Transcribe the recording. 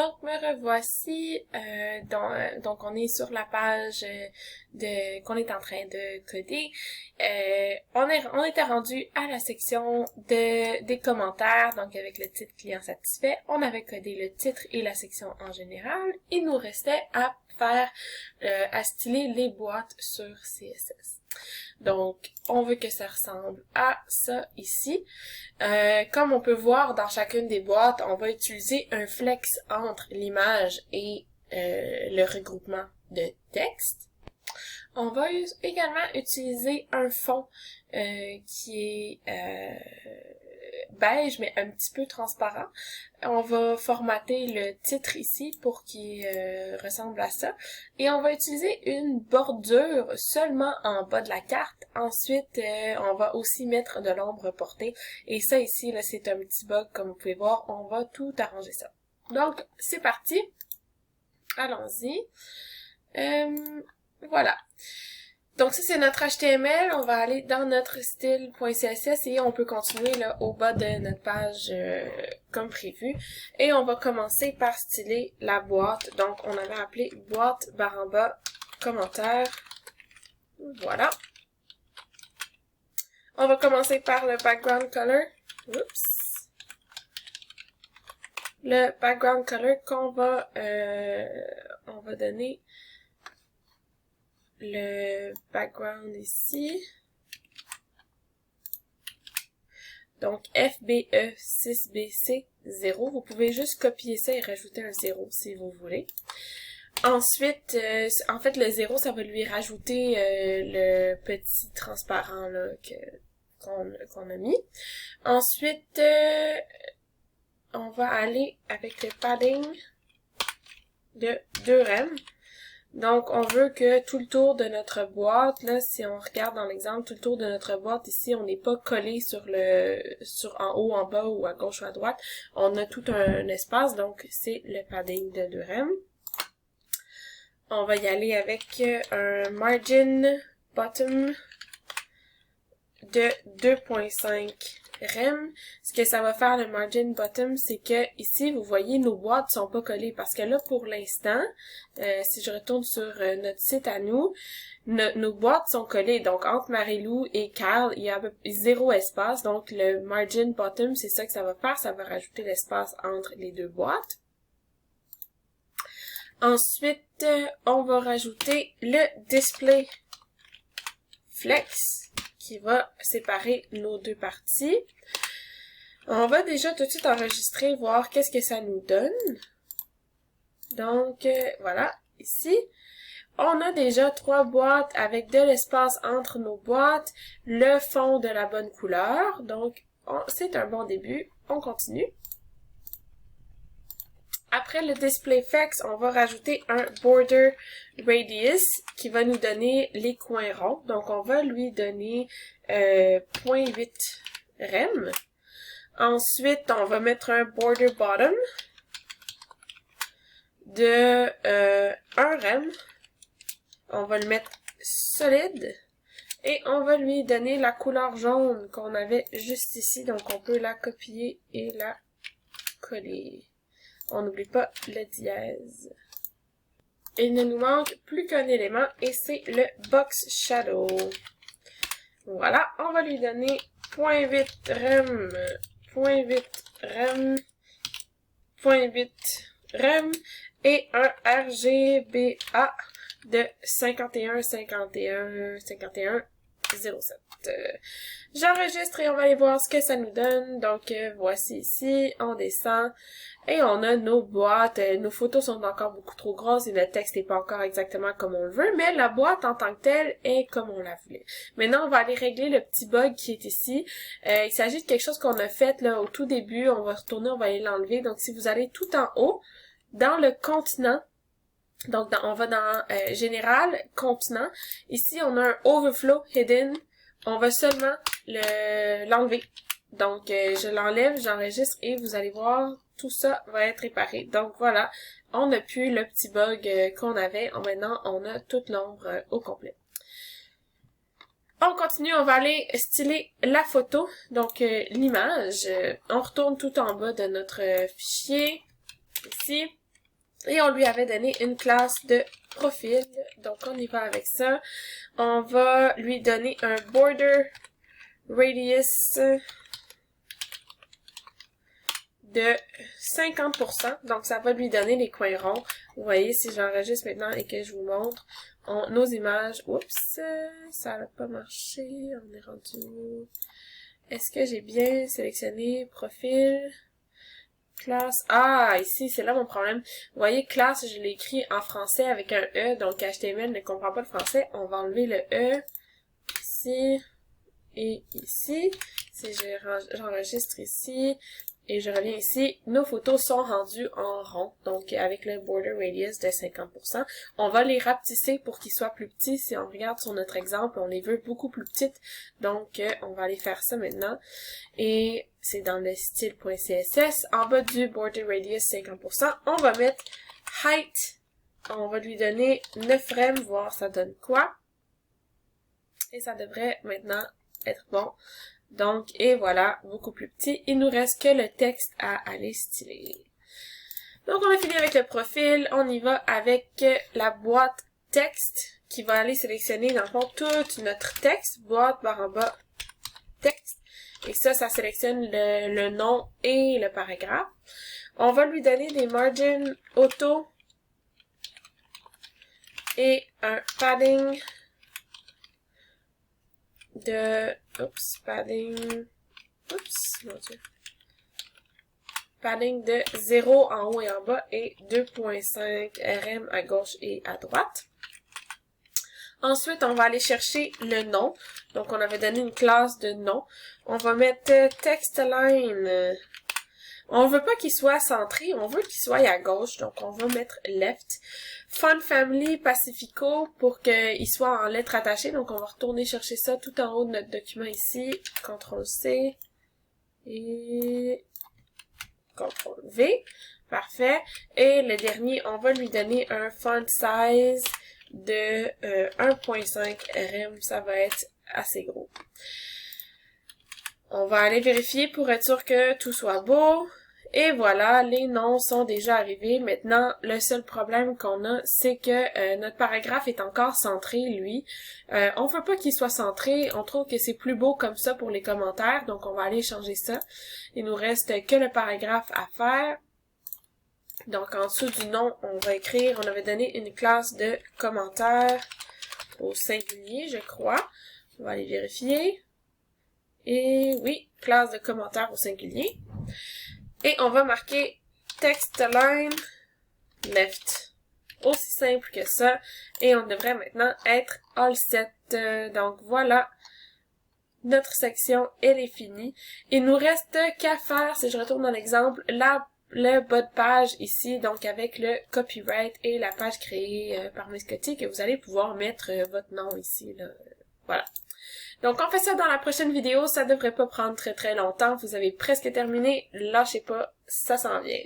Donc, me revoici. Donc, on est sur la page qu'on est en train de coder. On était rendu à la section des commentaires, donc avec le titre client satisfait. On avait codé le titre et la section en général. Il nous restait à à styler les boîtes sur CSS. Donc, on veut que ça ressemble à ça ici. Comme on peut voir dans chacune des boîtes, on va utiliser un flex entre l'image et le regroupement de texte. On va également utiliser un fond qui est beige, mais un petit peu transparent. On va formater le titre ici pour qu'il ressemble à ça. Et on va utiliser une bordure seulement en bas de la carte. Ensuite, on va aussi mettre de l'ombre portée. Et ça ici, là, c'est un petit bug, comme vous pouvez voir. On va tout arranger ça. Donc, c'est parti. Allons-y. Voilà. Donc ça, c'est notre HTML. On va aller dans notre style.css et on peut continuer là au bas de notre page comme prévu. Et on va commencer par styler la boîte. Donc, on avait appelé boîte barre en bas commentaire. Voilà. On va commencer par le background color. Oups. Le background color qu'on va on va donner le background ici. Donc, FBE6BC0. Vous pouvez juste copier ça et rajouter un 0 si vous voulez. Ensuite, en fait, le 0, ça va lui rajouter le petit transparent là qu'on a mis. Ensuite, on va aller avec le padding de 2 rem. Donc, on veut que tout le tour de notre boîte, là, si on regarde dans l'exemple, tout le tour de notre boîte, ici, on n'est pas collé sur en haut, en bas ou à gauche ou à droite. On a tout un espace, donc c'est le padding de 2 rem. On va y aller avec un margin bottom de 2.5 rem. Ce que ça va faire le margin bottom, c'est que ici, vous voyez, nos boîtes sont pas collées parce que là, pour l'instant, si je retourne sur notre site à nous, nos boîtes sont collées. Donc, entre Marie-Lou et Carl, il y a 0 espace. Donc, le margin bottom, c'est ça que ça va faire. Ça va rajouter l'espace entre les deux boîtes. Ensuite, on va rajouter le display flex qui va séparer nos deux parties. On va déjà tout de suite enregistrer, voir qu'est-ce que ça nous donne. Donc, voilà, ici, on a déjà 3 boîtes avec de l'espace entre nos boîtes, le fond de la bonne couleur. Donc, c'est un bon début. On continue. Après le display flex, on va rajouter un border radius qui va nous donner les coins ronds. Donc, on va lui donner 0.8 rem. Ensuite, on va mettre un border bottom de 1 rem. On va le mettre solide. Et on va lui donner la couleur jaune qu'on avait juste ici. Donc, on peut la copier et la coller. On n'oublie pas le dièse. Il ne nous manque plus qu'un élément et c'est le box shadow. Voilà, on va lui donner 0.8 rem, 0.8 rem, 0.8 rem et un RGBA de 51, 51, 51, 07. J'enregistre et on va aller voir ce que ça nous donne. Donc, voici ici, on descend et on a nos boîtes. Nos photos sont encore beaucoup trop grosses et le texte n'est pas encore exactement comme on le veut, mais la boîte en tant que telle est comme on la voulait. Maintenant, on va aller régler le petit bug qui est ici. Il s'agit de quelque chose qu'on a fait là au tout début. On va retourner, on va aller l'enlever. Donc, si vous allez tout en haut, dans le continent, donc on va dans Général, Continent. Ici, on a un Overflow Hidden. On va seulement l'enlever. Donc, je l'enlève, j'enregistre et vous allez voir, tout ça va être réparé. Donc, voilà, on n'a plus le petit bug qu'on avait. Maintenant, on a toute l'ombre au complet. On continue, on va aller styler la photo, donc l'image. On retourne tout en bas de notre fichier, ici. Et on lui avait donné une classe de profil. Donc, on y va avec ça. On va lui donner un border radius de 50%. Donc, ça va lui donner les coins ronds. Vous voyez, si j'enregistre maintenant et que je vous montre nos images. Oups, ça n'a pas marché. On est rendu où? Est-ce que j'ai bien sélectionné profil? Classe. Ah, ici, c'est là mon problème. Vous voyez, classe, je l'ai écrit en français avec un E, donc HTML ne comprend pas le français. On va enlever le E ici et ici. Si j'enregistre ici et je reviens ici, nos photos sont rendues en rond, donc avec le border radius de 50%. On va les rapetisser pour qu'ils soient plus petits. Si on regarde sur notre exemple, on les veut beaucoup plus petites, donc on va aller faire ça maintenant. Et c'est dans le style.css. En bas du border radius 50%, on va mettre height. On va lui donner 9 rem, voir ça donne quoi. Et ça devrait maintenant être bon. Donc, et voilà, beaucoup plus petit. Il nous reste que le texte à aller styler. Donc, on a fini avec le profil. On y va avec la boîte texte qui va aller sélectionner, dans le fond, tout notre texte. Boîte, barre en bas, texte. Et ça sélectionne le nom et le paragraphe. On va lui donner des margins auto et un padding de... Padding de 0 en haut et en bas et 2.5 rm à gauche et à droite. Ensuite, on va aller chercher le nom. Donc, on avait donné une classe de nom. On va mettre text line. On veut pas qu'il soit centré, on veut qu'il soit à gauche. Donc, on va mettre left. Font Family Pacifico pour qu'il soit en lettres attachées. Donc, on va retourner chercher ça tout en haut de notre document ici. CTRL-C et CTRL-V. Parfait. Et le dernier, on va lui donner un font size de 1.5 rm, ça va être assez gros. On va aller vérifier pour être sûr que tout soit beau. Et voilà, les noms sont déjà arrivés. Maintenant, le seul problème qu'on a, c'est que notre paragraphe est encore centré, lui. On veut pas qu'il soit centré. On trouve que c'est plus beau comme ça pour les commentaires, donc on va aller changer ça. Il nous reste que le paragraphe à faire. Donc, en dessous du nom, on va écrire, on avait donné une classe de commentaires au singulier, je crois. On va aller vérifier. Et oui, classe de commentaires au singulier. Et on va marquer text line left. Aussi simple que ça. Et on devrait maintenant être all set. Donc, voilà. Notre section, elle est finie. Il nous reste qu'à faire, si je retourne dans l'exemple, le bas de page ici, donc avec le copyright et la page créée par Miss Coty, que vous allez pouvoir mettre votre nom ici, là. Voilà. Donc, on fait ça dans la prochaine vidéo. Ça devrait pas prendre très longtemps. Vous avez presque terminé. Lâchez pas. Ça s'en vient.